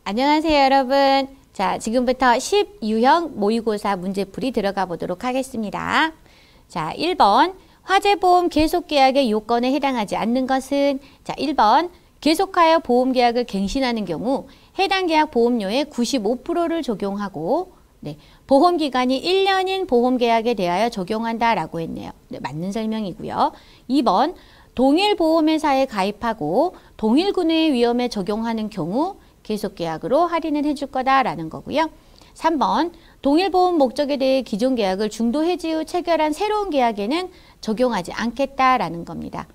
안녕하세요, 여러분. 자, 지금부터 10유형 모의고사 문제풀이 들어가 보도록 하겠습니다. 자, 1번 화재보험 계속계약의 요건에 해당하지 않는 것은 자, 1번 계속하여 보험계약을 갱신하는 경우 해당 계약 보험료의 95%를 적용하고 보험기간이 1년인 보험계약에 대하여 적용한다라고 했네요. 맞는 설명이고요. 2번 동일 보험회사에 가입하고 동일 군해의 위험에 적용하는 경우 계속계약으로 할인을 해줄 거다라는 거고요. 3번 동일 보험 목적에 대해 기존 계약을 중도 해지 후 체결한 새로운 계약에는 적용하지 않겠다라는 겁니다.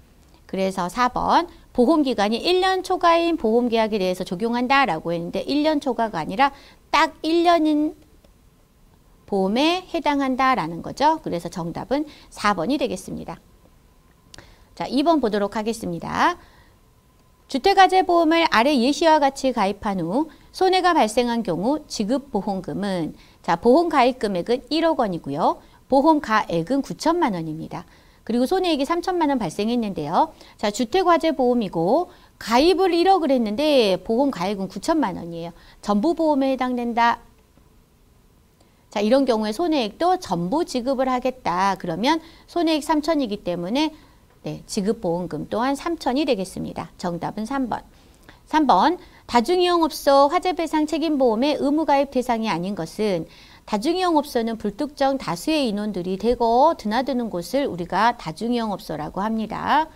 그래서 4번 보험기간이 1년 초과인 보험계약에 대해서 적용한다라고 했는데 1년 초과가 아니라 딱 1년인 보험에 해당한다라는 거죠. 그래서 정답은 4번이 되겠습니다. 자, 2번 보도록 하겠습니다. 주택화재보험을 아래 예시와 같이 가입한 후 손해가 발생한 경우 지급보험금은 자, 보험 가입 금액은 1억 원이고요. 보험 가액은 9천만 원입니다. 그리고 손해액이 3천만 원 발생했는데요. 자, 주택화재보험이고 가입을 1억을 했는데 보험 가액은 9천만 원이에요. 전부 보험에 해당된다. 자, 이런 경우에 손해액도 전부 지급을 하겠다. 그러면 손해액 3천이기 때문에 지급보험금 또한 3천이 되겠습니다. 정답은 3번. 3번 다중이용업소 화재배상 책임보험의 의무가입 대상이 아닌 것은 다중이용업소는 불특정 다수의 인원들이 대거 드나드는 곳을 우리가 다중이용업소라고 합니다.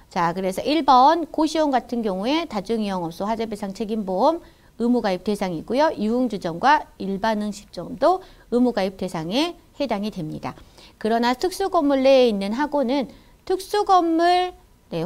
자, 그래서 1번 고시원 같은 경우에 다중이용업소 화재배상 책임보험 의무가입 대상이고요. 유흥주점과 일반음식점도 의무가입 대상에 해당이 됩니다. 그러나 특수건물 내에 있는 학원은 특수건물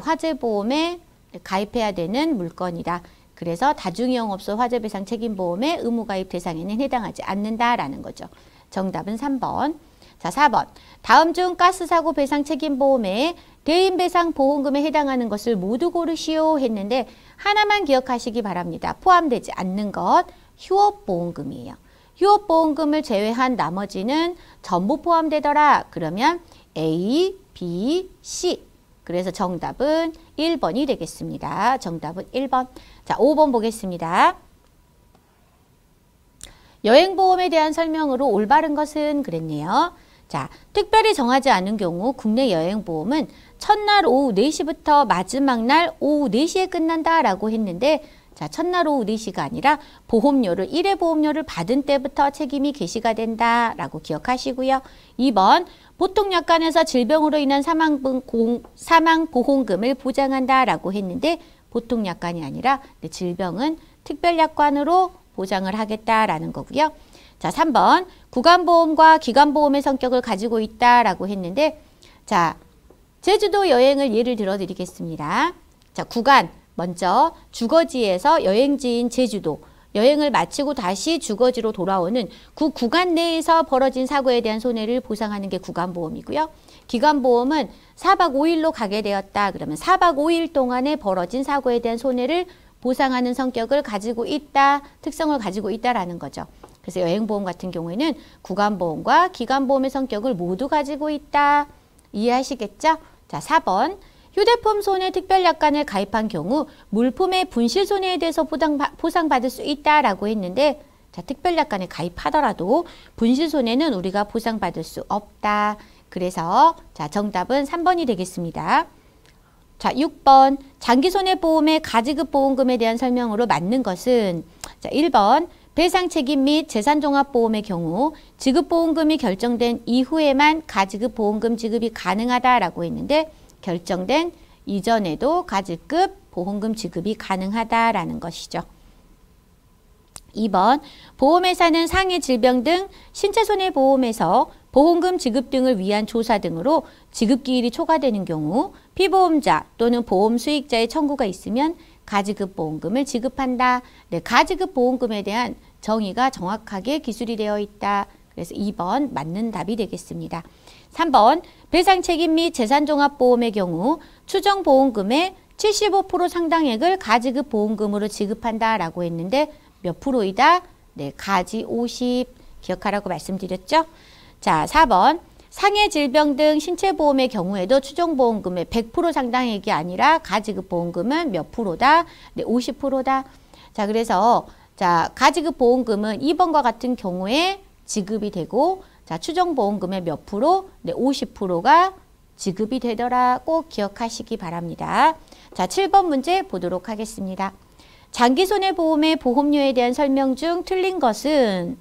화재보험에 가입해야 되는 물건이다. 그래서 다중이용업소 화재배상 책임보험의 의무가입 대상에는 해당하지 않는다라는 거죠. 정답은 3번. 자, 4번. 다음 중 가스사고 배상 책임보험에 대인배상 보험금에 해당하는 것을 모두 고르시오 했는데 하나만 기억하시기 바랍니다. 포함되지 않는 것 휴업보험금이에요. 휴업보험금을 제외한 나머지는 전부 포함되더라. 그러면 A, B, C. 그래서 정답은 1번이 되겠습니다. 정답은 1번. 자, 5번 보겠습니다. 여행보험에 대한 설명으로 올바른 것은 그랬네요. 자, 특별히 정하지 않은 경우 국내 여행보험은 첫날 오후 4시부터 마지막 날 오후 4시에 끝난다라고 했는데 자, 첫날 오후 4시가 아니라 보험료를 1회 보험료를 받은 때부터 책임이 개시가 된다라고 기억하시고요. 2번 보통약관에서 질병으로 인한 사망보험금을 보장한다라고 했는데 보통약관이 아니라 질병은 특별약관으로 보장을 하겠다라는 거고요. 자, 3번 구간보험과 기간보험의 성격을 가지고 있다라고 했는데 자, 제주도 여행을 예를 들어 드리겠습니다. 자, 구간 먼저 주거지에서 여행지인 제주도 여행을 마치고 다시 주거지로 돌아오는 그 구간 내에서 벌어진 사고에 대한 손해를 보상하는 게 구간보험이고요. 기간보험은 4박 5일로 가게 되었다. 그러면 4박 5일 동안에 벌어진 사고에 대한 손해를 보상하는 성격을 가지고 있다. 특성을 가지고 있다라는 거죠. 그래서 여행보험 같은 경우에는 구간보험과 기간보험의 성격을 모두 가지고 있다. 이해하시겠죠? 자, 4번. 휴대폰 손해 특별약관을 가입한 경우 물품의 분실 손해에 대해서 보상받을 수 있다라고 했는데 자, 특별약관에 가입하더라도 분실 손해는 우리가 보상받을 수 없다. 그래서 자, 정답은 3번이 되겠습니다. 자, 6번 장기손해보험의 가지급보험금에 대한 설명으로 맞는 것은 자, 1번 배상책임 및 재산종합보험의 경우 지급보험금이 결정된 이후에만 가지급보험금 지급이 가능하다라고 했는데 결정된 이전에도 가지급 보험금 지급이 가능하다라는 것이죠. 2번 보험회사는 상해 질병 등 신체손해보험에서 보험금 지급 등을 위한 조사 등으로 지급기일이 초과되는 경우 피보험자 또는 보험 수익자의 청구가 있으면 가지급 보험금을 지급한다. 네, 가지급 보험금에 대한 정의가 정확하게 기술이 되어 있다. 그래서 2번 맞는 답이 되겠습니다. 3번 배상책임 및 재산종합보험의 경우 추정보험금의 75% 상당액을 가지급 보험금으로 지급한다라고 했는데 몇 프로이다? 네, 가지 50 기억하라고 말씀드렸죠. 자, 4번 상해 질병 등 신체보험의 경우에도 추정보험금의 100% 상당액이 아니라 가지급 보험금은 몇 프로다? 네, 50%다. 자, 그래서 자, 가지급 보험금은 2번과 같은 경우에 지급이 되고, 자, 추정보험금의 몇 프로? 네, 50%가 지급이 되더라. 꼭 기억하시기 바랍니다. 자, 7번 문제 보도록 하겠습니다. 장기손해보험의 보험료에 대한 설명 중 틀린 것은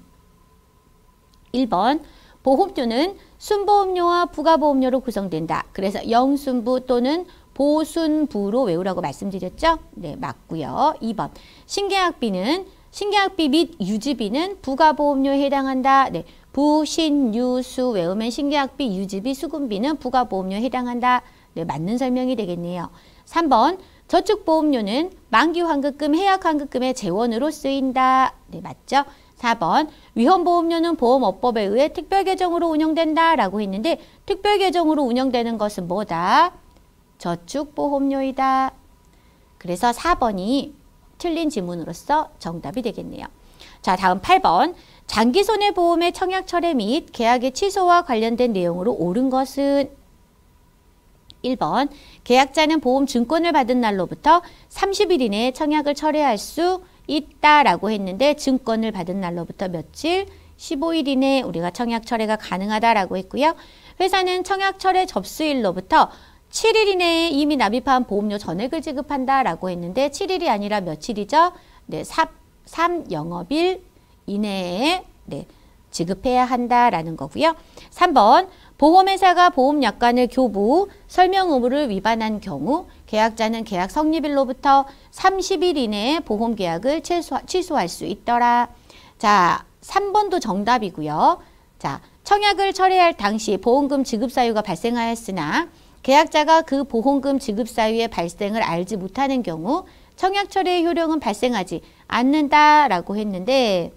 1번, 보험료는 순보험료와 부가보험료로 구성된다. 그래서 영순부 또는 보순부로 외우라고 말씀드렸죠? 네, 맞고요. 2번, 신계약비 및 유지비는 부가보험료에 해당한다. 네, 부신유수 외우면 신계약비, 유지비, 수금비는 부가보험료에 해당한다. 네, 맞는 설명이 되겠네요. 3번, 저축보험료는 만기환급금, 해약환급금의 재원으로 쓰인다. 네, 맞죠? 4번, 위험보험료는 보험업법에 의해 특별계정으로 운영된다 라고 했는데 특별계정으로 운영되는 것은 뭐다? 저축보험료이다. 그래서 4번이 틀린 지문으로서 정답이 되겠네요. 자, 다음 8번. 장기손해보험의 청약철회 및 계약의 취소와 관련된 내용으로 옳은 것은 1번. 계약자는 보험증권을 받은 날로부터 30일 이내에 청약을 철회할 수 있다라고 했는데 증권을 받은 날로부터 며칠? 15일 이내에 우리가 청약 철회가 가능하다라고 했고요. 회사는 청약 철회 접수일로부터 7일 이내에 이미 납입한 보험료 전액을 지급한다라고 했는데 7일이 아니라 며칠이죠? 네, 3영업일 이내에 네, 지급해야 한다라는 거고요. 3번, 보험회사가 보험약관을 교부, 설명 의무를 위반한 경우 계약자는 계약 성립일로부터 30일 이내에 보험계약을 취소할 수 있더라. 자, 3번도 정답이고요. 자, 청약을 철회할 당시 보험금 지급 사유가 발생하였으나 계약자가 그 보험금 지급 사유의 발생을 알지 못하는 경우 청약 철회의 효력은 발생하지 않는다라고 했는데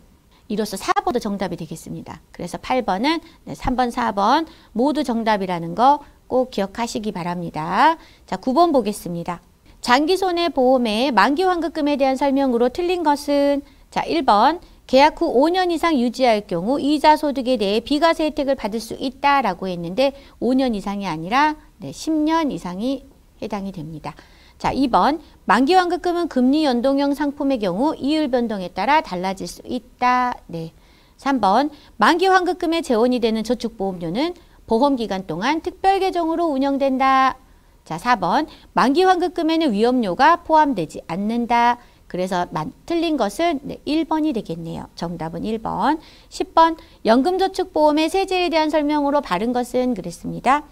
이로써 4번도 정답이 되겠습니다. 그래서 8번은 3번, 4번 모두 정답이라는 거 꼭 기억하시기 바랍니다. 자, 9번 보겠습니다. 장기손해보험의 만기환급금에 대한 설명으로 틀린 것은 자, 1번 계약 후 5년 이상 유지할 경우 이자 소득에 대해 비과세 혜택을 받을 수 있다라고 했는데 5년 이상이 아니라 10년 이상이 해당이 됩니다. 자, 2번 만기환급금은 금리 연동형 상품의 경우 이율 변동에 따라 달라질 수 있다. 네. 3번 만기환급금의 재원이 되는 저축보험료는 보험기간 동안 특별계정으로 운영된다. 자, 4번 만기환급금에는 위험료가 포함되지 않는다. 그래서 틀린 것은 1번이 되겠네요. 정답은 1번. 10번 연금저축보험의 세제에 대한 설명으로 바른 것은 그랬습니다.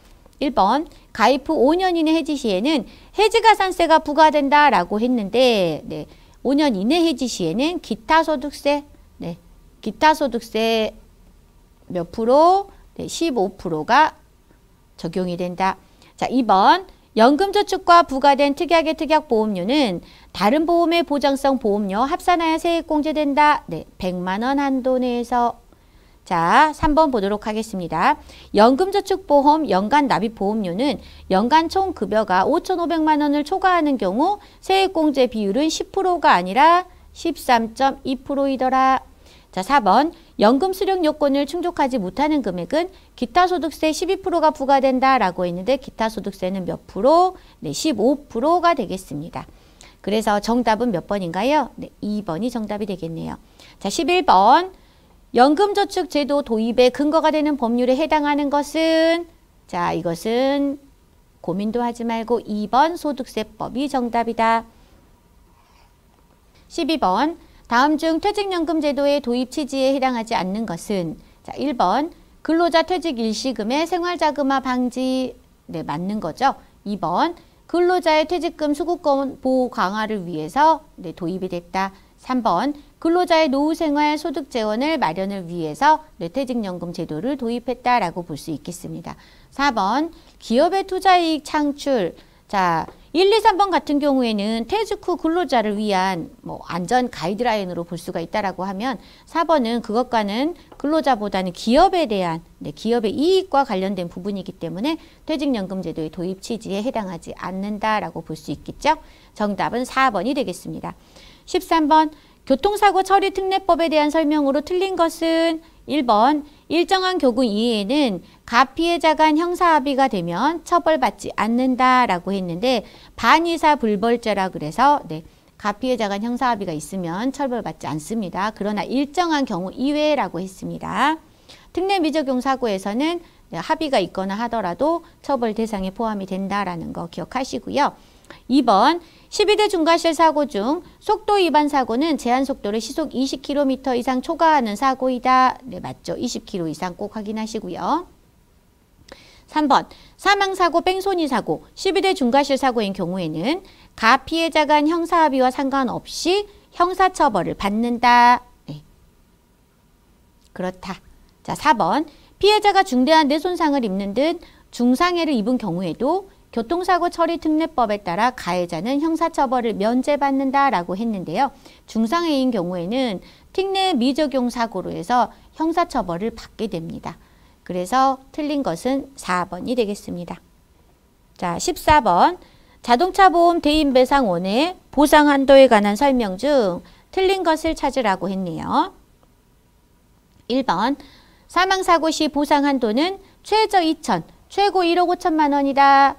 1번 가입 후 5년 이내 해지 시에는 해지가산세가 부과된다라고 했는데 5년 이내 해지 시에는 기타소득세 기타소득세 몇 프로? 15%가 적용이 된다. 자, 2번 연금저축과 부과된 특약의 특약보험료는 다른 보험의 보장성 보험료 합산하여 세액공제된다. 100만 원 한도 내에서. 자, 3번 보도록 하겠습니다. 연금저축보험 연간 납입보험료는 연간 총급여가 5,500만 원을 초과하는 경우 세액공제 비율은 10%가 아니라 13.2%이더라. 자, 4번 연금 수령 요건을 충족하지 못하는 금액은 기타소득세 12%가 부과된다라고 했는데 기타소득세는 몇 프로? 15%가 되겠습니다. 그래서 정답은 몇 번인가요? 2번이 정답이 되겠네요. 자, 11번 연금저축제도 도입의 근거가 되는 법률에 해당하는 것은 자, 이것은 고민도 하지 말고 2번 소득세법이 정답이다. 12번 다음 중 퇴직연금제도의 도입 취지에 해당하지 않는 것은 자, 1번 근로자 퇴직 일시금의 생활자금화 방지 맞는 거죠. 2번 근로자의 퇴직금 수급권 보호 강화를 위해서 도입이 됐다. 3번 근로자의 노후생활 소득재원을 마련을 위해서 퇴직연금 제도를 도입했다라고 볼 수 있겠습니다. 4번 기업의 투자이익 창출. 자, 1, 2, 3번 같은 경우에는 퇴직 후 근로자를 위한 안전 가이드라인으로 볼 수가 있다라고 하면 4번은 그것과는 근로자보다는 기업에 대한 기업의 이익과 관련된 부분이기 때문에 퇴직연금 제도의 도입 취지에 해당하지 않는다라고 볼 수 있겠죠. 정답은 4번이 되겠습니다. 13번 교통사고 처리 특례법에 대한 설명으로 틀린 것은 1번 일정한 교군 이외에는 가피해자 간 형사합의가 되면 처벌받지 않는다라고 했는데 반의사 불벌죄라 그래서 가피해자 간 형사합의가 있으면 처벌받지 않습니다. 그러나 일정한 경우 이외라고 했습니다. 특례 미적용 사고에서는 합의가 있거나 하더라도 처벌 대상에 포함이 된다라는 거 기억하시고요. 2번 12대 중과실 사고 중 속도 위반 사고는 제한 속도를 시속 20km 이상 초과하는 사고이다. 네, 맞죠. 20km 이상 꼭 확인하시고요. 3번 사망사고 뺑소니 사고 12대 중과실 사고인 경우에는 가피해자 간 형사합의와 상관없이 형사처벌을 받는다. 네. 그렇다. 자, 4번 피해자가 중대한 뇌손상을 입는 듯 중상해를 입은 경우에도 교통사고 처리 특례법에 따라 가해자는 형사처벌을 면제받는다라고 했는데요. 중상해인 경우에는 특례 미적용 사고로 해서 형사처벌을 받게 됩니다. 그래서 틀린 것은 4번이 되겠습니다. 자, 14번 자동차 보험 대인배상원의 보상 한도에 관한 설명 중 틀린 것을 찾으라고 했네요. 1번 사망사고 시 보상 한도는 최저 2천, 최고 1억 5천만 원이다.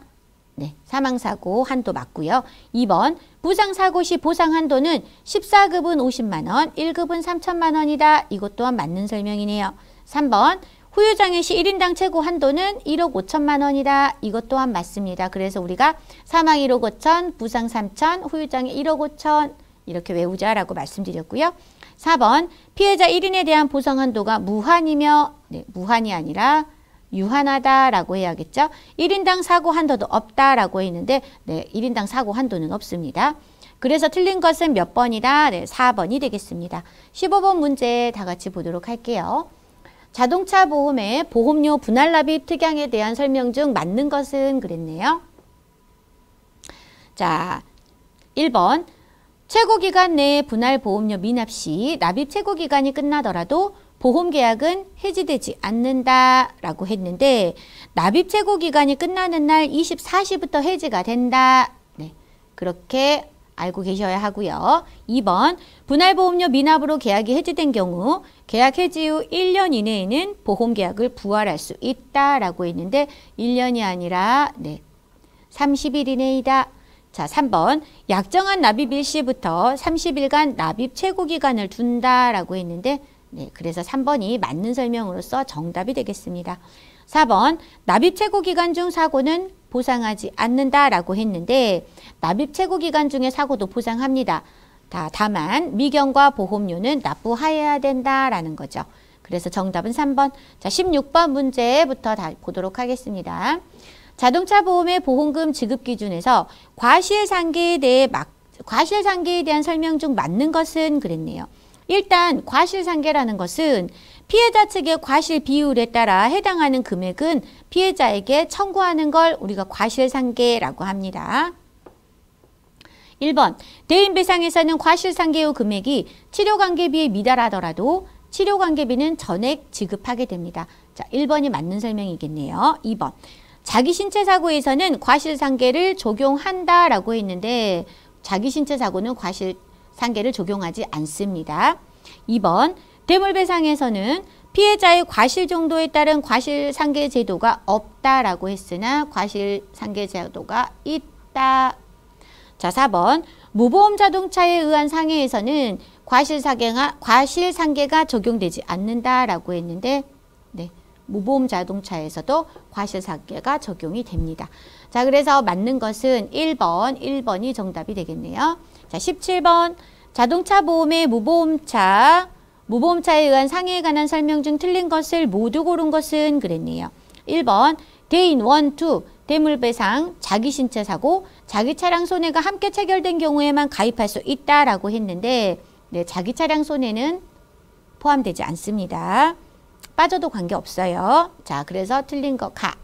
네, 사망사고 한도 맞고요. 2번 부상사고 시 보상 한도는 14급은 50만 원, 1급은 3천만 원이다. 이것 또한 맞는 설명이네요. 3번 후유장애 시 1인당 최고 한도는 1억 5천만 원이다. 이것 또한 맞습니다. 그래서 우리가 사망 1억 5천, 부상 3천, 후유장애 1억 5천 이렇게 외우자라고 말씀드렸고요. 4번 피해자 1인에 대한 보상 한도가 무한이며 네, 무한이 아니라 유한하다라고 해야겠죠. 1인당 사고 한도도 없다라고 했는데 네, 1인당 사고 한도는 없습니다. 그래서 틀린 것은 몇 번이다? 네, 4번이 되겠습니다. 15번 문제 다 같이 보도록 할게요. 자동차 보험의 보험료 분할 납입 특약에 대한 설명 중 맞는 것은 그랬네요. 자, 1번 최고기간 내에 분할 보험료 미납 시 납입 최고기간이 끝나더라도 보험계약은 해지되지 않는다라고 했는데 납입 최고기간이 끝나는 날 24시부터 해지가 된다. 네, 그렇게 알고 계셔야 하고요. 2번 분할보험료 미납으로 계약이 해지된 경우 계약 해지 후 1년 이내에는 보험계약을 부활할 수 있다라고 했는데 1년이 아니라 네, 30일 이내이다. 자, 3번 약정한 납입 일시부터 30일간 납입 최고기간을 둔다라고 했는데 네, 그래서 3번이 맞는 설명으로서 정답이 되겠습니다. 4번 납입 최고기간 중 사고는 보상하지 않는다라고 했는데 납입 최고기간 중에 사고도 보상합니다. 다만 미경과 보험료는 납부하여야 된다라는 거죠. 그래서 정답은 3번. 자, 16번 문제부터 다 보도록 하겠습니다. 자동차 보험의 보험금 지급 기준에서 과실상계에 대한 설명 중 맞는 것은 그랬네요. 일단 과실상계라는 것은 피해자 측의 과실 비율에 따라 해당하는 금액은 피해자에게 청구하는 걸 우리가 과실상계라고 합니다. 1번 대인배상에서는 과실상계 후 금액이 치료관계비에 미달하더라도 치료관계비는 전액 지급하게 됩니다. 자, 1번이 맞는 설명이겠네요. 2번 자기신체사고에서는 과실상계를 적용한다라고 했는데 자기신체사고는 과실상계를 적용하지 않습니다. 2번 대물배상에서는 피해자의 과실 정도에 따른 과실상계 제도가 없다라고 했으나 과실상계 제도가 있다. 자, 4번 무보험 자동차에 의한 상해에서는 과실상계가 적용되지 않는다라고 했는데 네, 무보험 자동차에서도 과실상계가 적용이 됩니다. 자, 그래서 맞는 것은 1번이 정답이 되겠네요. 자, 17번 자동차 보험의 무보험차에 의한 상해에 관한 설명 중 틀린 것을 모두 고른 것은 그랬네요. 1번 대인 1, 2 대물배상, 자기신체사고, 자기 차량 손해가 함께 체결된 경우에만 가입할 수 있다라고 했는데 네, 자기 차량 손해는 포함되지 않습니다. 빠져도 관계없어요. 자, 그래서 틀린 거 가.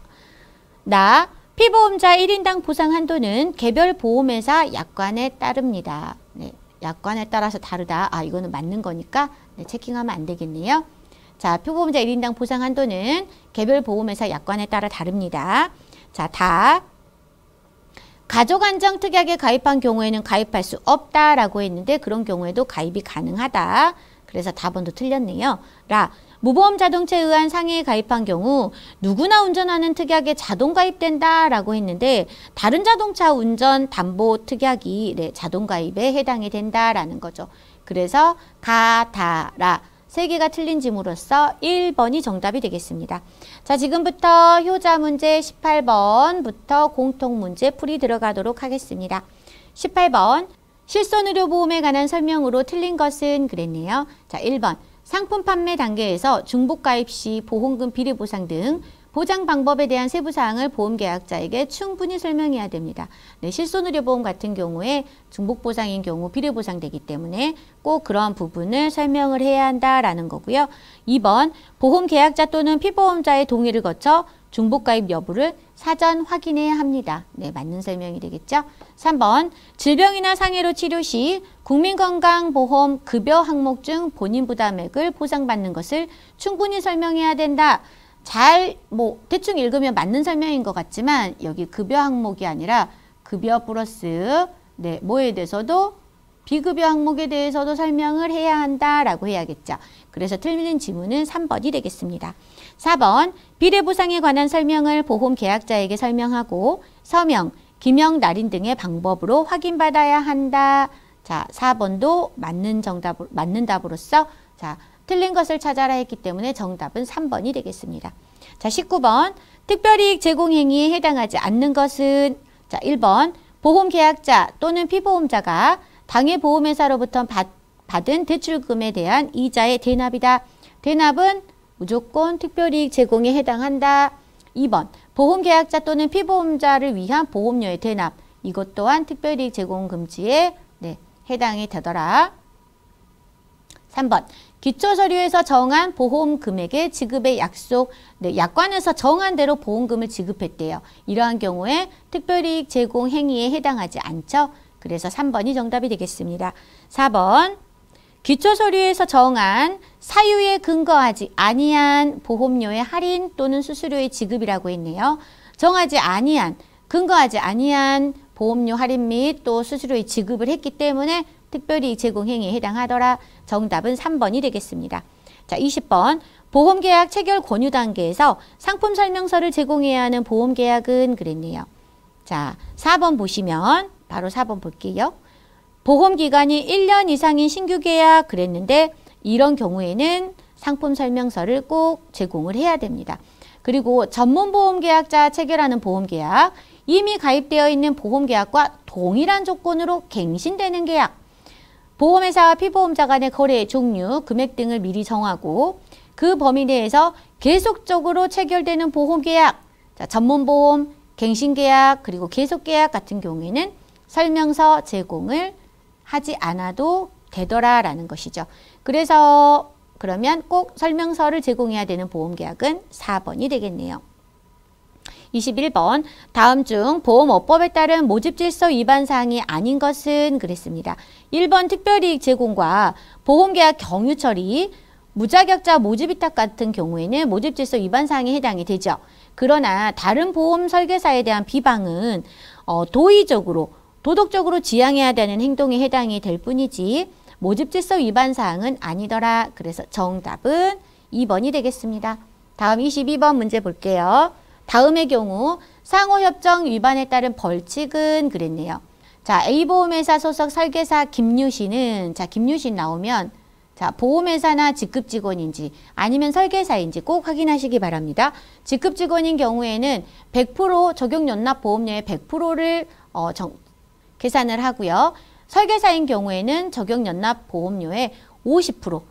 피보험자 1인당 보상 한도는 개별 보험회사 약관에 따릅니다. 네, 약관에 따라서 다르다. 이거는 맞는 거니까 네, 체킹하면 안 되겠네요. 자, 피보험자 1인당 보상 한도는 개별 보험회사 약관에 따라 다릅니다. 자, 가족 안정 특약에 가입한 경우에는 가입할 수 없다라고 했는데 그런 경우에도 가입이 가능하다. 그래서 답은도 틀렸네요. 라. 무보험 자동차에 의한 상해에 가입한 경우 누구나 운전하는 특약에 자동 가입된다 라고 했는데 다른 자동차 운전 담보 특약이 네, 자동 가입에 해당이 된다라는 거죠. 그래서 가, 다, 라. 세 개가 틀린 짐으로써 1번이 정답이 되겠습니다. 자, 지금부터 효자 문제 18번부터 공통 문제 풀이 들어가도록 하겠습니다. 18번. 실손의료보험에 관한 설명으로 틀린 것은 그랬네요. 자, 1번. 상품 판매 단계에서 중복가입 시 보험금 비례 보상 등 보장 방법에 대한 세부 사항을 보험계약자에게 충분히 설명해야 됩니다. 네, 실손의료보험 같은 경우에 중복보상인 경우 비례보상되기 때문에 꼭 그런 부분을 설명을 해야 한다라는 거고요. 2번, 보험계약자 또는 피보험자의 동의를 거쳐 중복가입 여부를 사전 확인해야 합니다. 네, 맞는 설명이 되겠죠. 3번, 질병이나 상해로 치료 시 국민건강보험 급여 항목 중 본인 부담액을 보상받는 것을 충분히 설명해야 된다. 대충 읽으면 맞는 설명인 것 같지만 여기 급여 항목이 아니라 급여 플러스 네, 뭐에 대해서도 비급여 항목에 대해서도 설명을 해야 한다라고 해야겠죠. 그래서 틀린 지문은 3번이 되겠습니다. 4번, 비례보상에 관한 설명을 보험계약자에게 설명하고 서명, 기명, 날인 등의 방법으로 확인받아야 한다. 자, 4번도 맞는 답으로서 자, 틀린 것을 찾아라 했기 때문에 정답은 3번이 되겠습니다. 자, 19번. 특별이익 제공 행위에 해당하지 않는 것은 자, 1번. 보험계약자 또는 피보험자가 당해 보험회사로부터 받은 대출금에 대한 이자의 대납이다. 대납은 무조건 특별이익 제공에 해당한다. 2번. 보험계약자 또는 피보험자를 위한 보험료의 대납. 이것 또한 특별이익 제공 금지에 네, 해당이 되더라. 3번. 기초서류에서 정한 보험 금액의 지급의 약속, 네, 약관에서 정한 대로 보험금을 지급했대요. 이러한 경우에 특별이익 제공 행위에 해당하지 않죠. 그래서 3번이 정답이 되겠습니다. 4번. 기초서류에서 정한 사유에 근거하지 아니한 보험료의 할인 또는 수수료의 지급이라고 했네요. 정하지 아니한, 근거하지 아니한 보험료 할인 및 또 수수료의 지급을 했기 때문에 특별이익 제공 행위에 해당하더라. 정답은 3번이 되겠습니다. 자, 20번. 보험계약 체결 권유 단계에서 상품 설명서를 제공해야 하는 보험계약은 그랬네요. 자, 4번 보시면 바로 4번 볼게요. 보험기간이 1년 이상인 신규 계약 그랬는데 이런 경우에는 상품 설명서를 꼭 제공을 해야 됩니다. 그리고 전문보험계약자 체결하는 보험계약, 이미 가입되어 있는 보험계약과 동일한 조건으로 갱신되는 계약, 보험회사와 피보험자 간의 거래의 종류, 금액 등을 미리 정하고 그 범위 내에서 계속적으로 체결되는 보험계약, 자, 전문보험, 갱신계약, 그리고 계속계약 같은 경우에는 설명서 제공을 하지 않아도 되더라라는 것이죠. 그래서 그러면 꼭 설명서를 제공해야 되는 보험계약은 4번이 되겠네요. 21번. 다음 중 보험업법에 따른 모집질서 위반 사항이 아닌 것은 그랬습니다. 1번 특별이익 제공과 보험계약 경유 처리, 무자격자 모집위탁 같은 경우에는 모집질서 위반 사항에 해당이 되죠. 그러나 다른 보험 설계사에 대한 비방은 도의적으로, 도덕적으로 지양해야 되는 행동에 해당이 될 뿐이지 모집질서 위반 사항은 아니더라. 그래서 정답은 2번이 되겠습니다. 다음 22번 문제 볼게요. 다음의 경우 상호협정 위반에 따른 벌칙은 그랬네요. 자, A보험회사 소속 설계사 김유신은 자, 김유신 나오면 자, 보험회사나 직급직원인지 아니면 설계사인지 꼭 확인하시기 바랍니다. 직급직원인 경우에는 100% 적용연납보험료의 100%를 계산을 하고요. 설계사인 경우에는 적용연납보험료의 50%,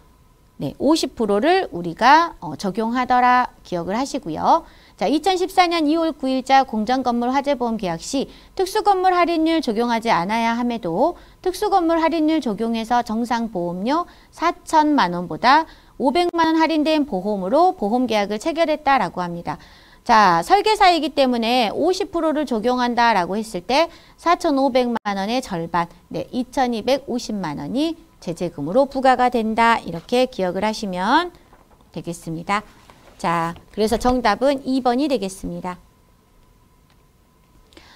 네, 50%를 우리가 적용하더라 기억을 하시고요. 자, 2014년 2월 9일자 공장건물 화재보험 계약 시 특수건물 할인율 적용하지 않아야 함에도 특수건물 할인율 적용해서 정상보험료 4천만 원보다 500만 원 할인된 보험으로 보험계약을 체결했다라고 합니다. 자, 설계사이기 때문에 50%를 적용한다라고 했을 때 4,500만 원의 절반, 네, 2,250만 원이 제재금으로 부과가 된다. 이렇게 기억을 하시면 되겠습니다. 자, 그래서 정답은 2번이 되겠습니다.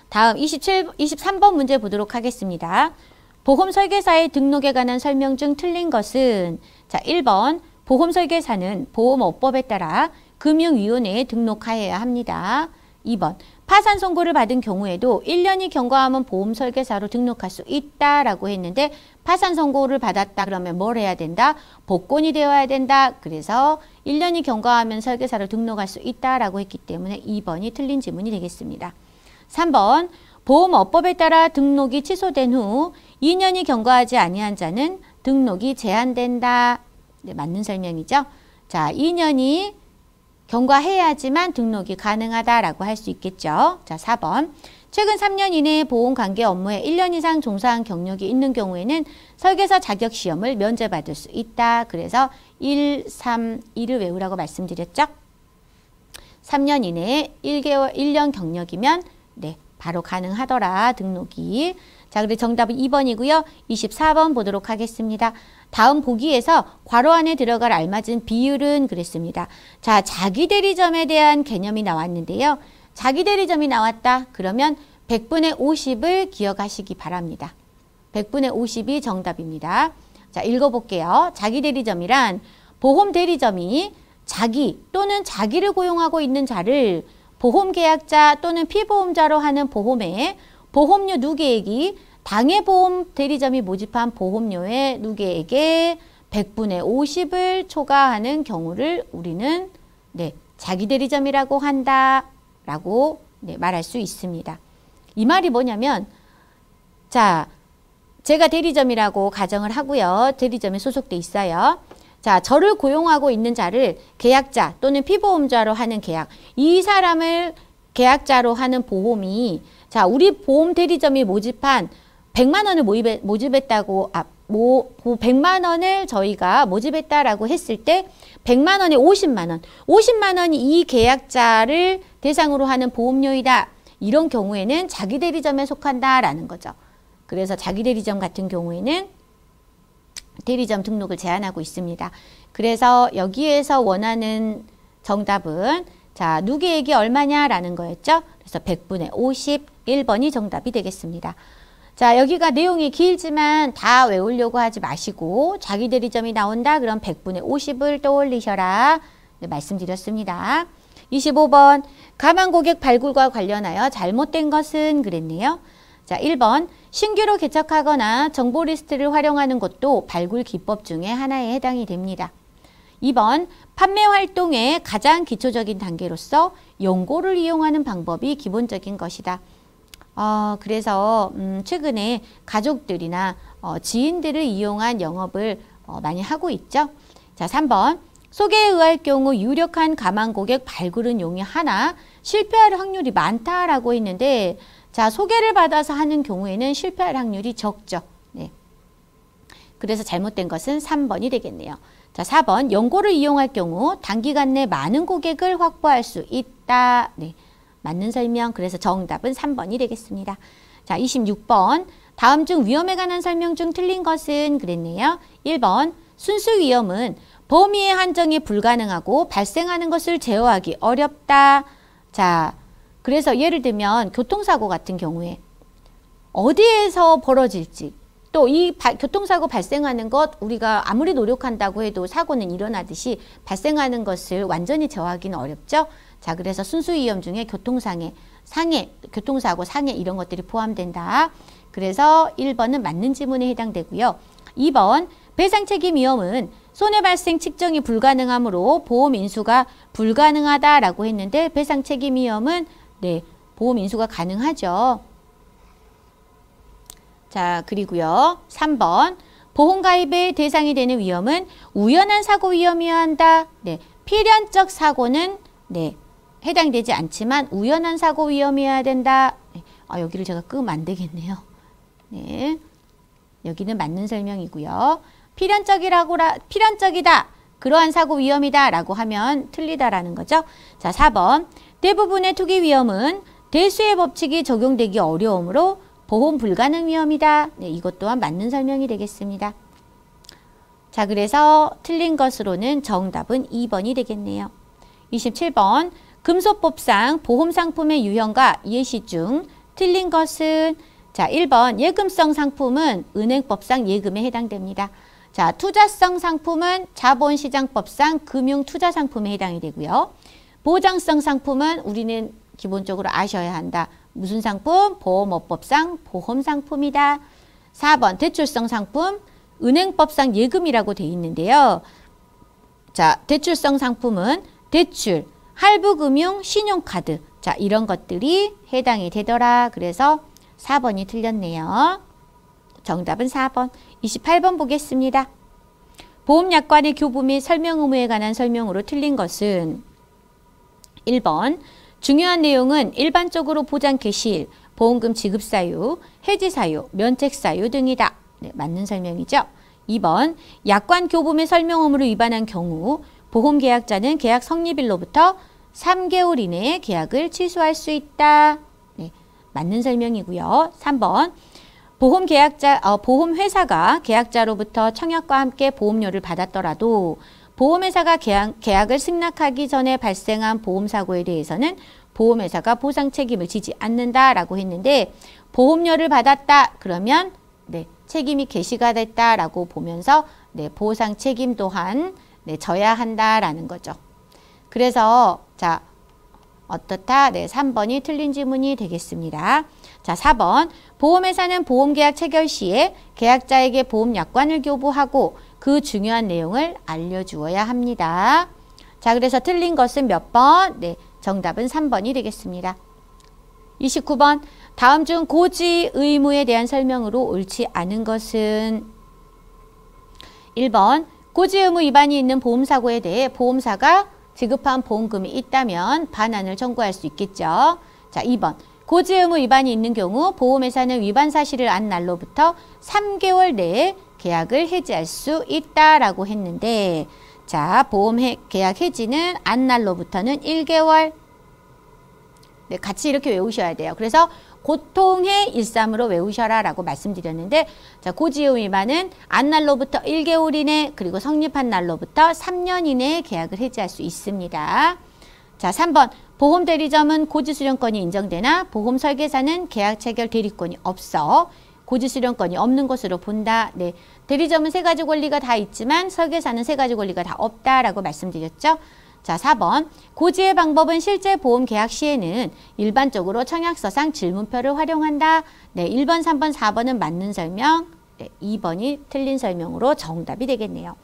다음 23번 문제 보도록 하겠습니다. 보험설계사의 등록에 관한 설명 중 틀린 것은 자 1번 보험설계사는 보험업법에 따라 금융위원회에 등록하여야 합니다. 2번 파산 선고를 받은 경우에도 1년이 경과하면 보험설계사로 등록할 수 있다라고 했는데 파산 선고를 받았다 그러면 뭘 해야 된다? 복권이 되어야 된다. 그래서 1년이 경과하면 설계사로 등록할 수 있다라고 했기 때문에 2번이 틀린 지문이 되겠습니다. 3번 보험업법에 따라 등록이 취소된 후 2년이 경과하지 아니한 자는 등록이 제한된다. 네, 맞는 설명이죠. 자, 2년이 경과해야지만 등록이 가능하다라고 할 수 있겠죠. 자, 4번. 최근 3년 이내에 보험관계 업무에 1년 이상 종사한 경력이 있는 경우에는 설계사 자격시험을 면제받을 수 있다. 그래서 1, 3, 2를 외우라고 말씀드렸죠. 3년 이내에 1년 경력이면 네, 바로 가능하더라. 등록이. 자, 그래서 정답은 2번이고요. 24번 보도록 하겠습니다. 다음 보기에서 괄호 안에 들어갈 알맞은 비율은 그랬습니다. 자, 자기 대리점에 대한 개념이 나왔는데요. 자기 대리점이 나왔다. 그러면 100분의 50을 기억하시기 바랍니다. 100분의 50이 정답입니다. 자, 읽어볼게요. 자기 대리점이란 보험 대리점이 자기 또는 자기를 고용하고 있는 자를 보험계약자 또는 피보험자로 하는 보험에 보험료 누계액이 당해 보험 대리점이 모집한 보험료의 누계액의 100분의 50을 초과하는 경우를 우리는 네, 자기 대리점이라고 한다라고 네, 말할 수 있습니다. 이 말이 뭐냐면 자, 제가 대리점이라고 가정을 하고요. 대리점에 소속돼 있어요. 자, 저를 고용하고 있는 자를 계약자 또는 피보험자로 하는 계약. 이 사람을 계약자로 하는 보험이 자, 우리 보험 대리점이 모집한 100만 원을 모집했다고 100만 원을 저희가 모집했다라고 했을 때 100만 원에 50만 원. 50만 원이 이 계약자를 대상으로 하는 보험료이다. 이런 경우에는 자기 대리점에 속한다라는 거죠. 그래서 자기 대리점 같은 경우에는 대리점 등록을 제한하고 있습니다. 그래서 여기에서 원하는 정답은 자, 누계액이 얼마냐라는 거였죠. 그래서 100분의 50, 1번이 정답이 되겠습니다. 자, 여기가 내용이 길지만 다 외우려고 하지 마시고 자기 대리점이 나온다. 그럼 100분의 50을 떠올리셔라. 네, 말씀드렸습니다. 25번 가만 고객 발굴과 관련하여 잘못된 것은 그랬네요. 자, 1번 신규로 개척하거나 정보 리스트를 활용하는 것도 발굴 기법 중에 하나에 해당이 됩니다. 2번 판매 활동의 가장 기초적인 단계로서 연고를 이용하는 방법이 기본적인 것이다. 그래서 최근에 가족들이나 지인들을 이용한 영업을 많이 하고 있죠. 자, 3번 소개에 의할 경우 유력한 가만 고객 발굴은 용이하나 실패할 확률이 많다라고 했는데 자, 소개를 받아서 하는 경우에는 실패할 확률이 적죠. 네. 그래서 잘못된 것은 3번이 되겠네요. 자, 4번 연고를 이용할 경우 단기간 내 많은 고객을 확보할 수 있다. 네. 맞는 설명. 그래서 정답은 3번이 되겠습니다. 자, 26번 다음 중 위험에 관한 설명 중 틀린 것은 그랬네요. 1번 순수 위험은 범위의 한정이 불가능하고 발생하는 것을 제어하기 어렵다. 자, 그래서 예를 들면 교통사고 같은 경우에 어디에서 벌어질지 또 이 교통사고 발생하는 것 우리가 아무리 노력한다고 해도 사고는 일어나듯이 발생하는 것을 완전히 제어하기는 어렵죠. 자, 그래서 순수 위험 중에 교통상해, 상해, 교통사고, 상해 이런 것들이 포함된다. 그래서 1번은 맞는 지문에 해당되고요. 2번 배상책임 위험은 손해 발생 측정이 불가능하므로 보험 인수가 불가능하다라고 했는데 배상책임 위험은 네, 보험 인수가 가능하죠. 자, 그리고요. 3번 보험 가입의 대상이 되는 위험은 우연한 사고 위험이어야 한다. 네, 필연적 사고는 네, 해당되지 않지만 우연한 사고 위험이어야 된다. 네, 여기를 제가 끄면 안 되겠네요. 네, 여기는 맞는 설명이고요. 필연적이다. 그러한 사고 위험이다 라고 하면 틀리다라는 거죠. 자, 4번 대부분의 투기 위험은 대수의 법칙이 적용되기 어려우므로 보험 불가능 위험이다. 네, 이것 또한 맞는 설명이 되겠습니다. 자, 그래서 틀린 것으로는 정답은 2번이 되겠네요. 27번 금소법상 보험상품의 유형과 예시 중 틀린 것은 자, 1번 예금성 상품은 은행법상 예금에 해당됩니다. 자, 투자성 상품은 자본시장법상 금융투자상품에 해당이 되고요. 보장성 상품은 우리는 기본적으로 아셔야 한다. 무슨 상품? 보험업법상 보험상품이다. 4번 대출성 상품, 은행법상 예금이라고 되어 있는데요. 자, 대출성 상품은 대출, 할부금융, 신용카드. 자, 이런 것들이 해당이 되더라. 그래서 4번이 틀렸네요. 정답은 4번. 28번 보겠습니다. 보험약관의 교부 및 설명 의무에 관한 설명으로 틀린 것은 1번 중요한 내용은 일반적으로 보장 개시일, 보험금 지급 사유, 해지 사유, 면책 사유 등이다. 네, 맞는 설명이죠. 2번 약관 교부 및 설명 의무를 위반한 경우 보험계약자는 계약 성립일로부터 3개월 이내에 계약을 취소할 수 있다. 네, 맞는 설명이고요. 3번 보험회사가 계약자로부터 청약과 함께 보험료를 받았더라도 보험회사가 계약을 승낙하기 전에 발생한 보험사고에 대해서는 보험회사가 보상 책임을 지지 않는다라고 했는데 보험료를 받았다 그러면 네, 책임이 개시가 됐다라고 보면서 네, 보상 책임 또한 네, 져야 한다라는 거죠. 그래서 자 어떻다? 네, 3번이 틀린 지문이 되겠습니다. 자, 4번 보험회사는 보험계약 체결 시에 계약자에게 보험약관을 교부하고 그 중요한 내용을 알려주어야 합니다. 자, 그래서 틀린 것은 몇 번? 네, 정답은 3번이 되겠습니다. 29번 다음 중 고지 의무에 대한 설명으로 옳지 않은 것은 1번 고지 의무 위반이 있는 보험사고에 대해 보험사가 지급한 보험금이 있다면 반환을 청구할 수 있겠죠. 자, 2번 고지 의무 위반이 있는 경우 보험회사는 위반 사실을 안 날로부터 3개월 내에 계약을 해지할 수 있다라고 했는데 자, 계약 해지는 안 날로부터는 1개월. 네, 같이 이렇게 외우셔야 돼요. 그래서 고통의 1~3으로 외우셔라 라고 말씀드렸는데 자, 고지 의무 위반은 안 날로부터 1개월 이내 그리고 성립한 날로부터 3년 이내에 계약을 해지할 수 있습니다. 자, 3번 보험대리점은 고지수령권이 인정되나 보험설계사는 계약 체결 대리권이 없어 고지수령권이 없는 것으로 본다. 네, 대리점은 3가지 권리가 다 있지만 설계사는 3가지 권리가 다 없다라고 말씀드렸죠. 자, 4번 고지의 방법은 실제 보험 계약 시에는 일반적으로 청약서상 질문표를 활용한다. 네, 1번, 3번, 4번은 맞는 설명, 네, 2번이 틀린 설명으로 정답이 되겠네요.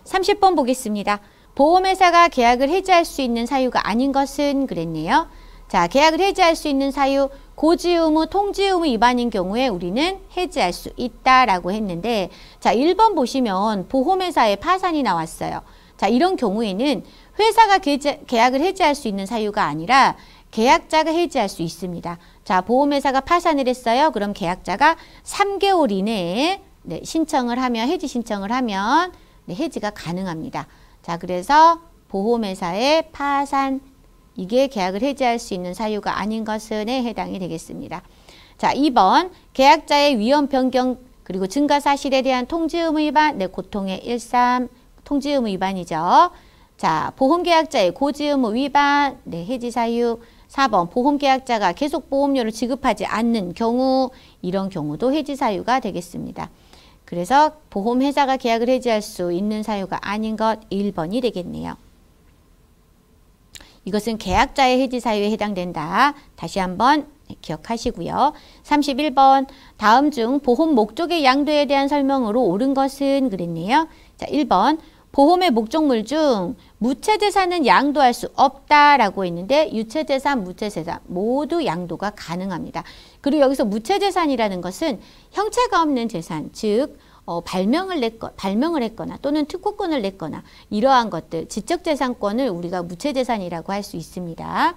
30번 보겠습니다. 보험회사가 계약을 해지할 수 있는 사유가 아닌 것은 그랬네요. 자, 계약을 해지할 수 있는 사유, 고지 의무, 통지 의무 위반인 경우에 우리는 해지할 수 있다라고 했는데 자, 1번 보시면 보험회사의 파산이 나왔어요. 자, 이런 경우에는 회사가 계약을 해지할 수 있는 사유가 아니라 계약자가 해지할 수 있습니다. 자, 보험회사가 파산을 했어요. 그럼 계약자가 3개월 이내에 네, 해지 신청을 하면 네, 해지가 가능합니다. 자, 그래서 보험회사의 파산, 이게 계약을 해지할 수 있는 사유가 아닌 것은에 해당이 되겠습니다. 자, 2번 계약자의 위험 변경 그리고 증가 사실에 대한 통지 의무 위반, 네, 고통의 1~3 통지 의무 위반이죠. 자, 보험계약자의 고지 의무 위반, 네, 해지 사유. 4번 보험계약자가 계속 보험료를 지급하지 않는 경우, 이런 경우도 해지 사유가 되겠습니다. 그래서 보험회사가 계약을 해지할 수 있는 사유가 아닌 것 1번이 되겠네요. 이것은 계약자의 해지 사유에 해당된다. 다시 한번 기억하시고요. 31번 다음 중 보험 목적의 양도에 대한 설명으로 옳은 것은 그랬네요. 자, 1번 보험의 목적물 중 무채재산은 양도할 수 없다라고 했는데 유채재산, 무채재산 모두 양도가 가능합니다. 그리고 여기서 무채재산이라는 것은 형체가 없는 재산, 즉 발명을 했거나 또는 특허권을 냈거나 이러한 것들, 지적재산권을 우리가 무채재산이라고 할 수 있습니다.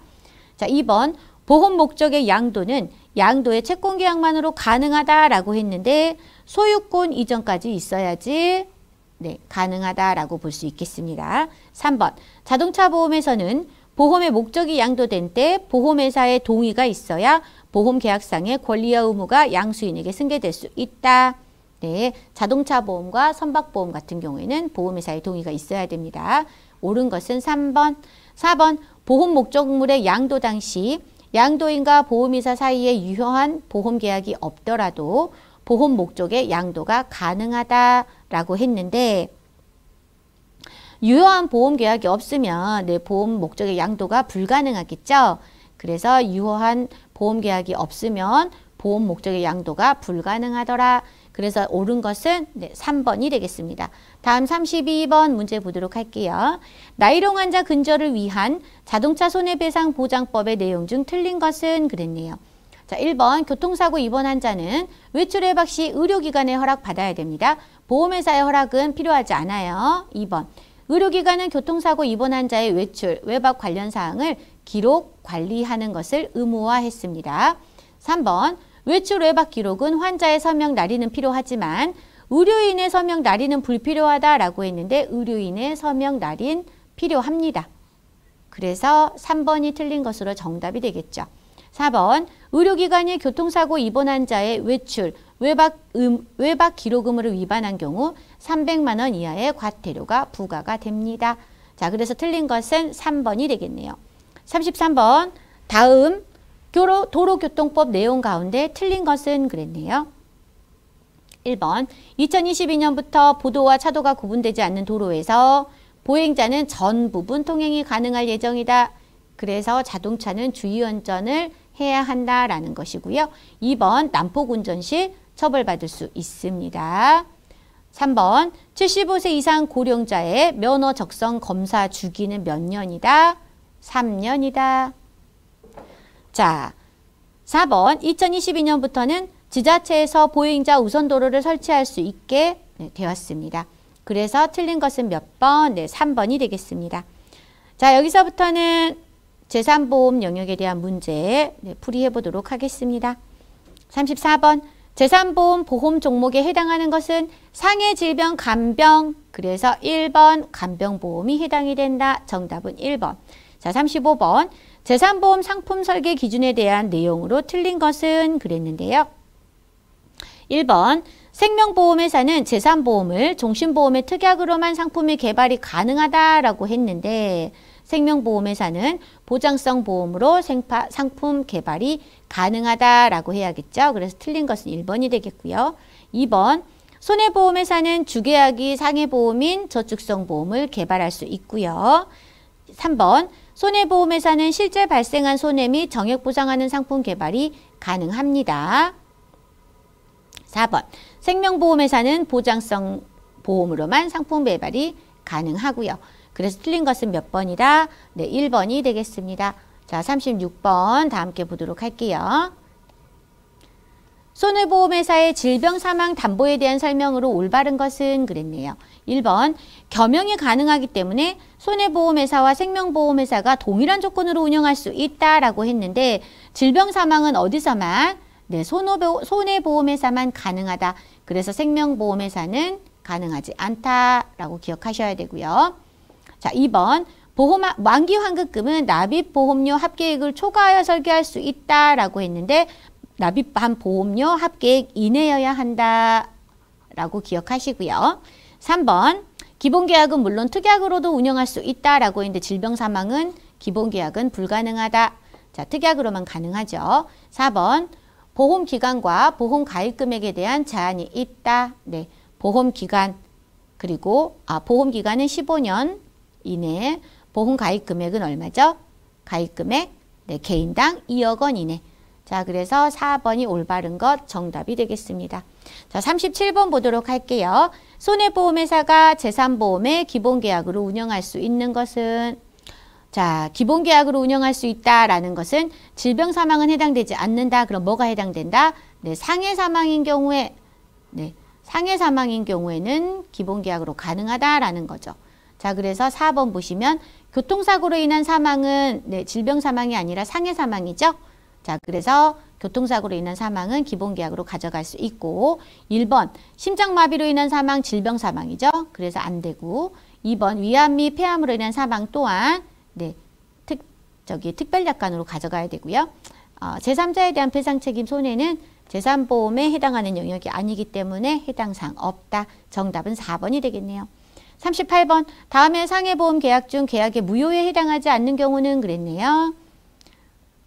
자, 2번 보험 목적의 양도는 양도의 채권계약만으로 가능하다라고 했는데 소유권 이전까지 있어야지 네, 가능하다라고 볼 수 있겠습니다. 3번 자동차 보험에서는 보험의 목적이 양도된 때 보험회사의 동의가 있어야 보험계약상의 권리와 의무가 양수인에게 승계될 수 있다. 네, 자동차 보험과 선박보험 같은 경우에는 보험회사의 동의가 있어야 됩니다. 옳은 것은 3번. 4번 보험 목적물의 양도 당시 양도인과 보험이사 사이에 유효한 보험계약이 없더라도 보험 목적의 양도가 가능하다라고 했는데 유효한 보험계약이 없으면 내 보험 목적의 양도가 불가능하겠죠. 그래서 유효한 보험계약이 없으면 보험 목적의 양도가 불가능하더라. 그래서 옳은 것은 3번이 되겠습니다. 다음 32번 문제 보도록 할게요. 나이롱 환자 근절을 위한 자동차 손해배상 보장법의 내용 중 틀린 것은 그랬네요. 자, 1번 교통사고 입원 환자는 외출 외박 시 의료기관의 허락 받아야 됩니다. 보험회사의 허락은 필요하지 않아요. 2번 의료기관은 교통사고 입원 환자의 외출, 외박 관련 사항을 기록, 관리하는 것을 의무화했습니다. 3번 외출 외박 기록은 환자의 서명 날인은 필요하지만 의료인의 서명 날인은 불필요하다라고 했는데 의료인의 서명 날인 필요합니다. 그래서 3번이 틀린 것으로 정답이 되겠죠. 4번 의료기관이 교통사고 입원 환자의 외출, 외박 기록 의무를 위반한 경우 300만 원 이하의 과태료가 부과가 됩니다. 자, 그래서 틀린 것은 3번이 되겠네요. 33번 다음 도로교통법 내용 가운데 틀린 것은 그랬네요. 1번 2022년부터 보도와 차도가 구분되지 않는 도로에서 보행자는 전 부분 통행이 가능할 예정이다. 그래서 자동차는 주의운전을 해야 한다라는 것이고요. 2번 난폭 운전 시 처벌받을 수 있습니다. 3번 75세 이상 고령자의 면허 적성 검사 주기는 몇 년이다? 3년이다. 자, 4번 2022년부터는 지자체에서 보행자 우선도로를 설치할 수 있게 되었습니다. 그래서 틀린 것은 몇 번? 3번이 되겠습니다. 자, 여기서부터는 재산보험 영역에 대한 문제 풀이해 보도록 하겠습니다. 34번 재산보험 보험 종목에 해당하는 것은 상해질병 간병, 그래서 1번 간병보험이 해당이 된다. 정답은 1번. 자, 35번 재산보험 상품 설계 기준에 대한 내용으로 틀린 것은 그랬는데요. 1번 생명보험회사는 재산보험을 종신보험의 특약으로만 상품의 개발이 가능하다라고 했는데 생명보험회사는 보장성 보험으로 상품 개발이 가능하다라고 해야겠죠. 그래서 틀린 것은 1번이 되겠고요. 2번 손해보험회사는 주계약이 상해보험인 저축성 보험을 개발할 수 있고요. 3번 손해보험회사는 실제 발생한 손해 및 정액 보상하는 상품 개발이 가능합니다. 4번 생명보험회사는 보장성 보험으로만 상품 개발이 가능하고요. 그래서 틀린 것은 몇 번이다? 1번이 되겠습니다. 자, 36번 다 함께 보도록 할게요. 손해보험회사의 질병사망 담보에 대한 설명으로 올바른 것은 그랬네요. 1번 겸용이 가능하기 때문에 손해보험회사와 생명보험회사가 동일한 조건으로 운영할 수 있다라고 했는데 질병사망은 어디서만? 손해보험회사만 가능하다. 그래서 생명보험회사는 가능하지 않다라고 기억하셔야 되고요. 자, 2번 만기 환급금은 납입보험료 합계액을 초과하여 설계할 수 있다라고 했는데 납입한 보험료 합계액 이내여야 한다라고 기억하시고요. 3번 기본계약은 물론 특약으로도 운영할 수 있다라고 했는데 질병사망은 기본계약은 불가능하다. 자, 특약으로만 가능하죠. 4번 보험기간과 보험가입금액에 대한 제한이 있다. 네, 보험기간 그리고 보험기간은 15년 이내, 보험가입금액은 얼마죠? 가입금액 개인당 2억 원 이내. 자, 그래서 4번이 올바른 것 정답이 되겠습니다. 자, 37번 보도록 할게요. 손해보험회사가 재산보험의 기본계약으로 운영할 수 있는 것은 자, 기본계약으로 운영할 수 있다라는 것은 질병사망은 해당되지 않는다. 그럼 뭐가 해당된다? 네, 상해사망인 경우에 상해사망인 경우에는 기본계약으로 가능하다라는 거죠. 자, 그래서 4번 보시면 교통사고로 인한 사망은 질병사망이 아니라 상해사망이죠. 자, 그래서 교통사고로 인한 사망은 기본계약으로 가져갈 수 있고 1번 심장마비로 인한 사망 질병사망이죠. 그래서 안 되고 2번 위암 및 폐암으로 인한 사망 또한 특별약관으로 가져가야 되고요. 제3자에 대한 배상책임 손해는 재산보험에 해당하는 영역이 아니기 때문에 해당사항 없다. 정답은 4번이 되겠네요. 38번 다음에 상해보험 계약 중 계약의 무효에 해당하지 않는 경우는 그랬네요.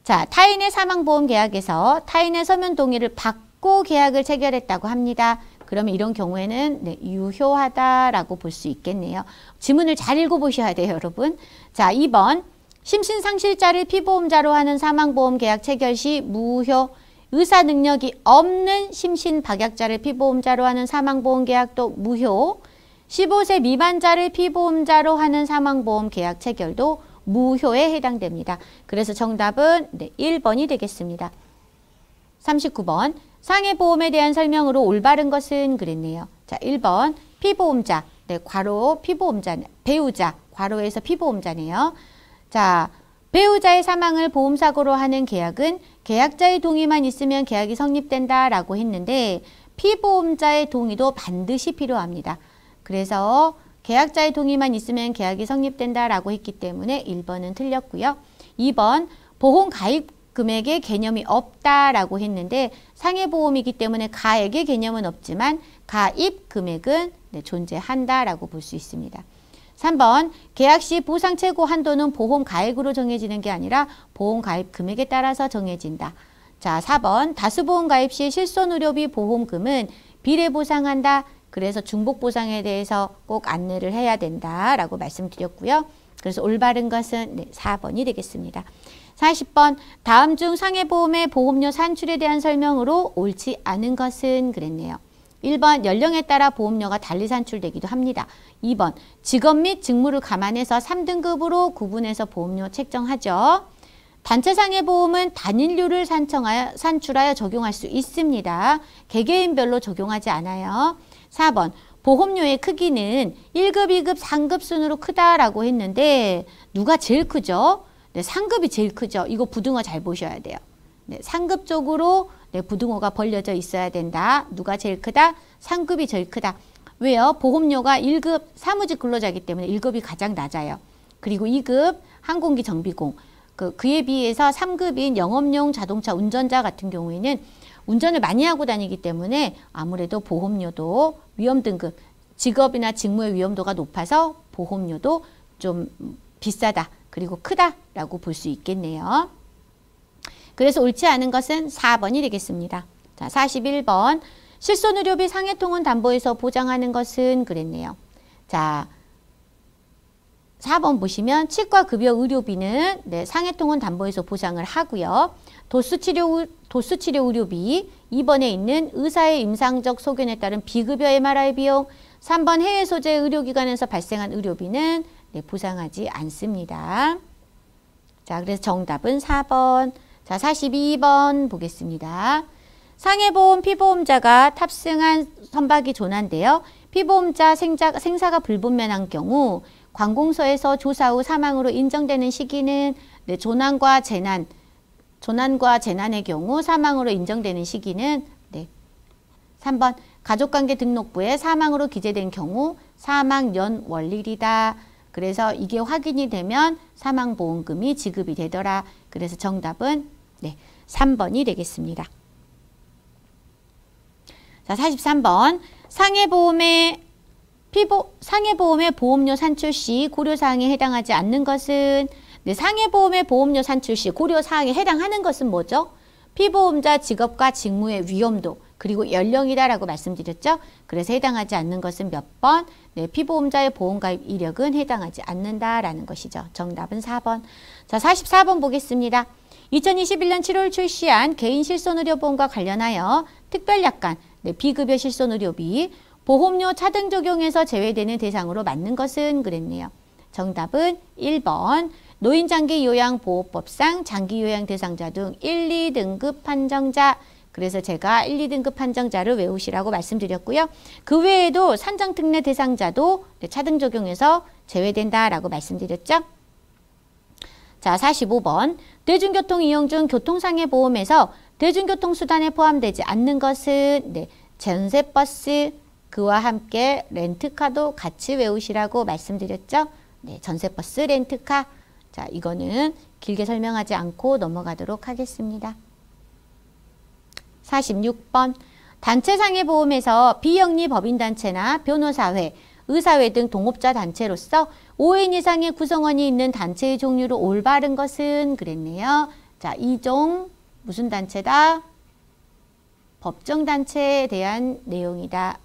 자, 타인의 사망보험 계약에서 타인의 서면 동의를 받고 계약을 체결했다고 합니다. 그러면 이런 경우에는 네, 유효하다라고 볼 수 있겠네요. 지문을 잘 읽어보셔야 돼요, 여러분. 자, 2번. 심신상실자를 피보험자로 하는 사망보험 계약 체결 시 무효. 의사 능력이 없는 심신박약자를 피보험자로 하는 사망보험 계약도 무효. 15세 미만자를 피보험자로 하는 사망보험 계약 체결도 무효에 해당됩니다. 그래서 정답은 네, 1번이 되겠습니다. 39번. 상해보험에 대한 설명으로 올바른 것은 그랬네요. 자, 1번 피보험자, 네, 괄호 피보험자, 배우자, 괄호에서 피보험자네요. 자, 배우자의 사망을 보험사고로 하는 계약은 계약자의 동의만 있으면 계약이 성립된다라고 했는데 피보험자의 동의도 반드시 필요합니다. 그래서 계약자의 동의만 있으면 계약이 성립된다라고 했기 때문에 1번은 틀렸고요. 2번 보험 가입 금액의 개념이 없다라고 했는데 상해보험이기 때문에 가액의 개념은 없지만 가입 금액은 네, 존재한다라고 볼 수 있습니다. 3번 계약 시 보상 최고 한도는 보험 가액으로 정해지는 게 아니라 보험 가입 금액에 따라서 정해진다. 자, 4번 다수보험 가입 시 실손의료비 보험금은 비례 보상한다. 그래서 중복 보상에 대해서 꼭 안내를 해야 된다라고 말씀드렸고요. 그래서 올바른 것은 네, 4번이 되겠습니다. 40번 다음 중 상해보험의 보험료 산출에 대한 설명으로 옳지 않은 것은 그랬네요. 1번 연령에 따라 보험료가 달리 산출되기도 합니다. 2번 직업 및 직무를 감안해서 3등급으로 구분해서 보험료 책정하죠. 단체 상해보험은 단일료를 산출하여 적용할 수 있습니다. 개개인별로 적용하지 않아요. 4번 보험료의 크기는 1급, 2급, 3급 순으로 크다라고 했는데 누가 제일 크죠? 네, 상급이 제일 크죠. 이거 부등호 잘 보셔야 돼요. 네, 상급 쪽으로 네, 부등호가 벌려져 있어야 된다. 누가 제일 크다? 상급이 제일 크다. 왜요? 보험료가 1급 사무직 근로자이기 때문에 1급이 가장 낮아요. 그리고 2급 항공기 정비공. 그에 비해서 3급인 영업용 자동차 운전자 같은 경우에는 운전을 많이 하고 다니기 때문에 아무래도 보험료도 위험 등급, 직업이나 직무의 위험도가 높아서 보험료도 좀 비싸다. 그리고 크다라고 볼 수 있겠네요. 그래서 옳지 않은 것은 4번이 되겠습니다. 자, 41번. 실손의료비 상해통원 담보에서 보장하는 것은 그랬네요. 자, 4번 보시면 치과급여 의료비는 네, 상해통원 담보에서 보장을 하고요. 도수치료 의료비, 2번에 있는 의사의 임상적 소견에 따른 비급여 MRI 비용, 3번 해외 소재 의료기관에서 발생한 의료비는 네, 보상하지 않습니다. 자, 그래서 정답은 4번. 자, 42번 보겠습니다. 상해보험 피보험자가 탑승한 선박이 조난되어 피보험자 생사가 불분명한 경우 관공서에서 조사 후 사망으로 인정되는 시기는 네, 조난과 재난의 경우 사망으로 인정되는 시기는 네, 3번 가족관계 등록부에 사망으로 기재된 경우 사망연 월일이다. 그래서 이게 확인이 되면 사망보험금이 지급이 되더라. 그래서 정답은 네, 3번이 되겠습니다. 자, 43번. 상해보험의 보험료 산출 시 고려사항에 해당하지 않는 것은 네, 상해보험의 보험료 산출 시 고려사항에 해당하는 것은 뭐죠? 피보험자 직업과 직무의 위험도 그리고 연령이다라고 말씀드렸죠. 그래서 해당하지 않는 것은 몇 번? 네, 피보험자의 보험가입 이력은 해당하지 않는다라는 것이죠. 정답은 4번. 자, 44번 보겠습니다. 2021년 7월 출시한 개인 실손의료보험과 관련하여 특별약관, 네, 비급여 실손의료비, 보험료 차등 적용에서 제외되는 대상으로 맞는 것은 그랬네요. 정답은 1번. 노인장기요양보호법상 장기요양 대상자 등 1, 2등급 판정자. 그래서 제가 1, 2등급 판정자를 외우시라고 말씀드렸고요. 그 외에도 산정특례 대상자도 차등 적용에서 제외된다라고 말씀드렸죠. 자, 45번. 대중교통 이용 중 교통상해보험에서 대중교통수단에 포함되지 않는 것은 네, 전세버스, 그와 함께 렌트카도 같이 외우시라고 말씀드렸죠. 네, 전세버스, 렌트카. 자, 이거는 길게 설명하지 않고 넘어가도록 하겠습니다. 46번. 단체상해보험에서 비영리 법인단체나 변호사회, 의사회 등 동업자 단체로서 5인 이상의 구성원이 있는 단체의 종류로 올바른 것은 그랬네요. 자, 이종 무슨 단체다? 법정단체에 대한 내용이다.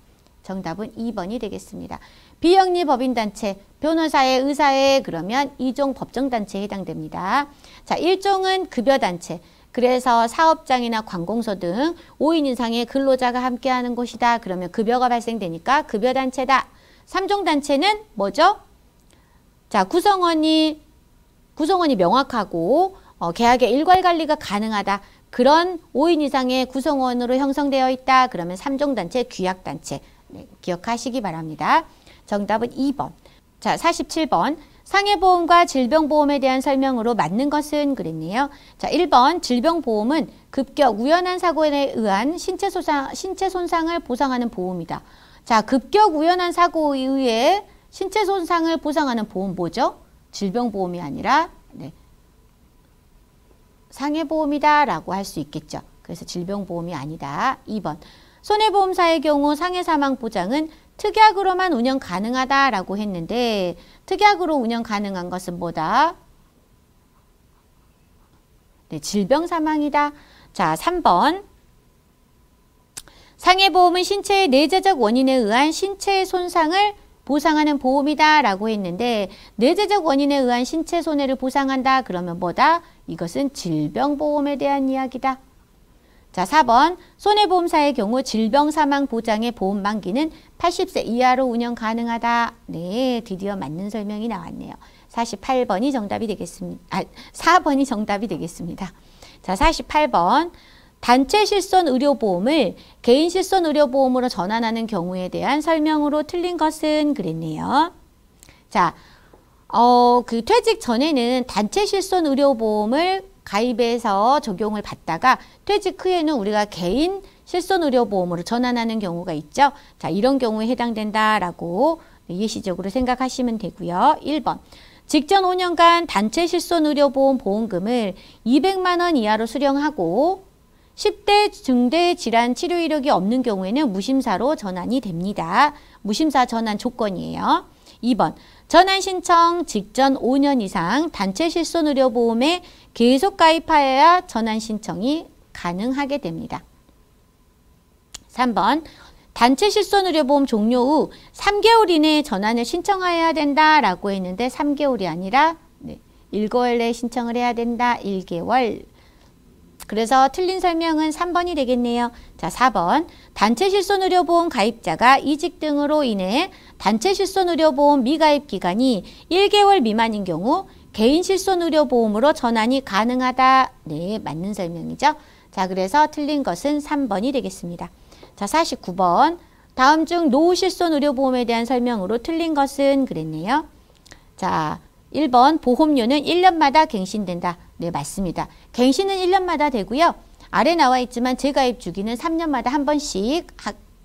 정답은 2번이 되겠습니다. 비영리법인단체, 변호사회, 의사회 그러면 이종 법정단체에 해당됩니다. 자, 1종은 급여단체. 그래서 사업장이나 관공서 등 5인 이상의 근로자가 함께하는 곳이다. 그러면 급여가 발생되니까 급여단체다. 3종 단체는 뭐죠? 자, 구성원이 명확하고 계약의 일괄 관리가 가능하다. 그런 5인 이상의 구성원으로 형성되어 있다. 그러면 3종 단체, 규약단체. 네, 기억하시기 바랍니다. 정답은 2번. 자, 47번. 상해보험과 질병보험에 대한 설명으로 맞는 것은 그랬네요. 자, 1번 질병보험은 급격 우연한 사고에 의한 신체 손상을 보상하는 보험이다. 자, 급격 우연한 사고에 의해 신체 손상을 보상하는 보험 뭐죠? 질병보험이 아니라 상해보험이다 라고 할 수 있겠죠. 그래서 질병보험이 아니다. 2번. 손해보험사의 경우 상해사망보장은 특약으로만 운영 가능하다라고 했는데 특약으로 운영 가능한 것은 뭐다? 네, 질병사망이다. 자, 3번. 상해보험은 신체의 내재적 원인에 의한 신체 손상을 보상하는 보험이다 라고 했는데 내재적 원인에 의한 신체 손해를 보상한다. 그러면 뭐다? 이것은 질병보험에 대한 이야기다. 자, 4번. 손해보험사의 경우 질병사망보장의 보험 만기는 80세 이하로 운영 가능하다. 네, 드디어 맞는 설명이 나왔네요. 48번이 정답이 되겠습니다. 4번이 정답이 되겠습니다. 자, 48번. 단체 실손 의료보험을 개인 실손 의료보험으로 전환하는 경우에 대한 설명으로 틀린 것은 그랬네요. 자, 그 퇴직 전에는 단체 실손 의료보험을 가입해서 적용을 받다가 퇴직 후에는 우리가 개인 실손의료보험으로 전환하는 경우가 있죠. 자, 이런 경우에 해당된다라고 예시적으로 생각하시면 되고요. 1번. 직전 5년간 단체 실손의료보험 보험금을 200만 원 이하로 수령하고 10대 중대 질환 치료 이력이 없는 경우에는 무심사로 전환이 됩니다. 무심사 전환 조건이에요. 2번. 전환 신청 직전 5년 이상 단체 실손의료보험에 계속 가입하여야 전환 신청이 가능하게 됩니다. 3번. 단체 실손의료보험 종료 후 3개월 이내에 전환을 신청해야 된다라고 했는데 3개월이 아니라 1개월 내에 신청을 해야 된다. 1개월. 그래서 틀린 설명은 3번이 되겠네요. 자, 4번. 단체 실손의료보험 가입자가 이직 등으로 인해 단체 실손의료보험 미가입 기간이 1개월 미만인 경우 개인 실손의료보험으로 전환이 가능하다. 네, 맞는 설명이죠. 자, 그래서 틀린 것은 3번이 되겠습니다. 자, 49번. 다음 중 노후 실손의료보험에 대한 설명으로 틀린 것은 그랬네요. 자, 1번 보험료는 1년마다 갱신된다. 네, 맞습니다. 갱신은 1년마다 되고요. 아래 나와 있지만 재가입 주기는 3년마다 한 번씩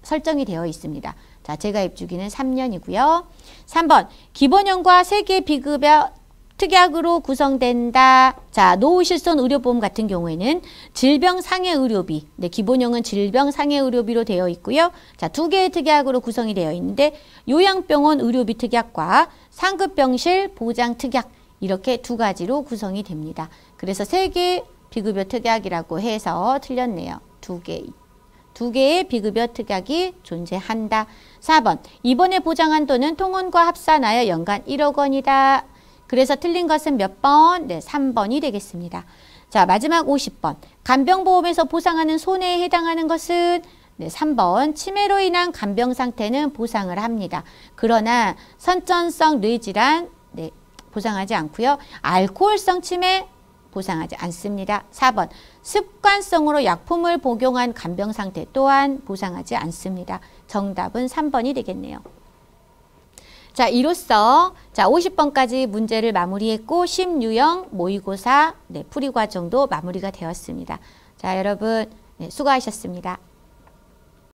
설정이 되어 있습니다. 자, 재가입 주기는 3년이고요. 3번 기본형과 3개 비급여 특약으로 구성된다. 자, 노후실손의료보험 같은 경우에는 질병상해의료비, 네, 기본형은 질병상해의료비로 되어 있고요. 자, 2개의 특약으로 구성이 되어 있는데 요양병원 의료비 특약과 상급병실 보장 특약 이렇게 2가지로 구성이 됩니다. 그래서 3개 비급여 특약이라고 해서 틀렸네요. 2개의 비급여 특약이 존재한다. 4번 이번에 보장한 돈은 통원과 합산하여 연간 1억 원이다. 그래서 틀린 것은 몇 번? 네, 3번이 되겠습니다. 자, 마지막 50번. 간병보험에서 보상하는 손해에 해당하는 것은 네, 3번. 치매로 인한 간병 상태는 보상을 합니다. 그러나 선천성 뇌질환 네, 보상하지 않고요. 알코올성 치매 보상하지 않습니다. 4번. 습관성으로 약품을 복용한 간병 상태 또한 보상하지 않습니다. 정답은 3번이 되겠네요. 자, 이로써 50번까지 문제를 마무리했고 10유형 모의고사 풀이 과정도 마무리가 되었습니다. 자, 여러분 수고하셨습니다.